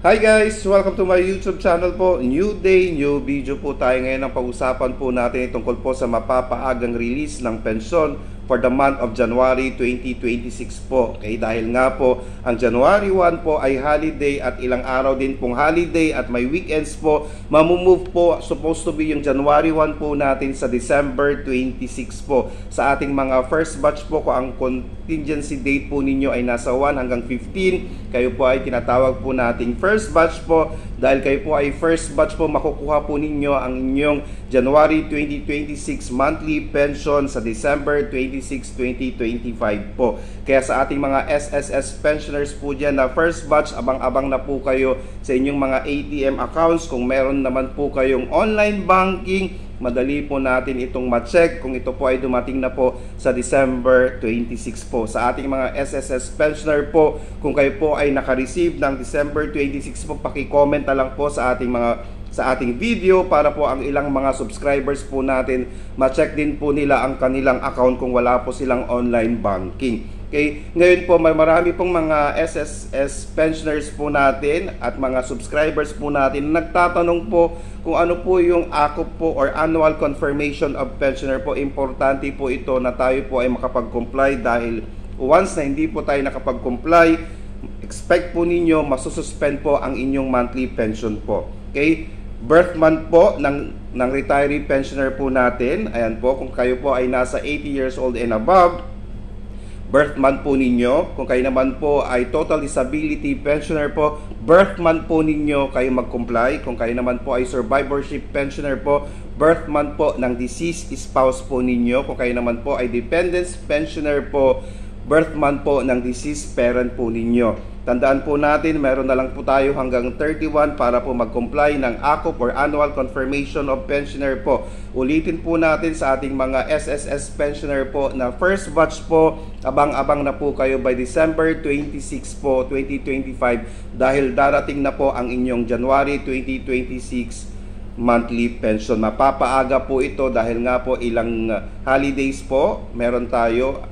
Hi guys! Welcome to my YouTube channel po. New day, new video po tayo ngayon. Ang pag-usapan po natin tungkol po sa mapapaagang release ng pensyon for the month of January 2026 po. Okay, dahil nga po ang January 1 po ay holiday at ilang araw din pong holiday at may weekends po. Mamumove po, supposed to be yung January 1 po natin sa December 26 po. Sa ating mga first batch po, kung ang contingency date po ninyo ay nasa 1 hanggang 15, kayo po ay tinatawag po nating first batch po. Dahil kayo po ay first batch po, makukuha po ninyo ang inyong January 2026 monthly pension sa December 26, 2025 po. Kaya sa ating mga SSS pensioners po dyan na first batch, abang-abang na po kayo sa inyong mga ATM accounts. Kung meron naman po kayong online banking, madali po natin itong ma-check kung ito po ay dumating na po sa December 26 po. Sa ating mga SSS pensioner po, kung kayo po ay naka-receive ng December 26 po, paki-comment na lang po sa ating video para po ang ilang mga subscribers po natin ma-check din po nila ang kanilang account kung wala po silang online banking. Okay, ngayon po may marami pong mga SSS pensioners po natin at mga subscribers po natin nagtatanong po kung ano po yung ACOP po or Annual Confirmation of Pensioner po. Importante po ito na tayo po ay makapag-comply dahil once na hindi po tayo nakapag-comply, expect po ninyo masususpend po ang inyong monthly pension po. Okay, birth month po ng retiree pensioner po natin, ayan po, kung kayo po ay nasa 80 years old and above, birth month po ninyo. Kung kayo naman po ay total disability pensioner po, birth month po ninyo kayo mag-comply. Kung kayo naman po ay survivorship pensioner po, birth month po ng deceased spouse po ninyo. Kung kayo naman po ay dependents pensioner po, birth month po ng deceased parent po ninyo. Tandaan po natin, meron na lang po tayo hanggang 31 para po mag-comply ng ACOP or Annual Confirmation of Pensioner po. Ulitin po natin sa ating mga SSS pensioner po na first batch po, abang-abang na po kayo by December 26 po, 2025 dahil darating na po ang inyong January 2026 monthly pension. Mapapaaga po ito dahil nga po ilang holidays po meron tayo,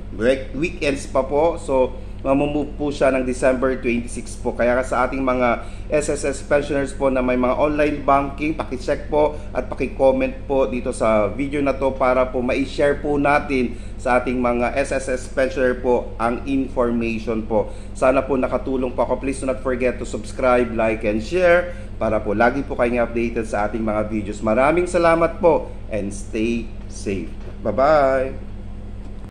weekends pa po, so mamumove po siya ng December 26 po. Kaya sa ating mga SSS pensioners po na may mga online banking, paki-check po at paki-comment po dito sa video na to para po ma-share po natin sa ating mga SSS pensioner po ang information po. Sana po nakatulong po ako. Please do not forget to subscribe, like, and share para po lagi po kayong updated sa ating mga videos. Maraming salamat po and stay safe. Bye-bye!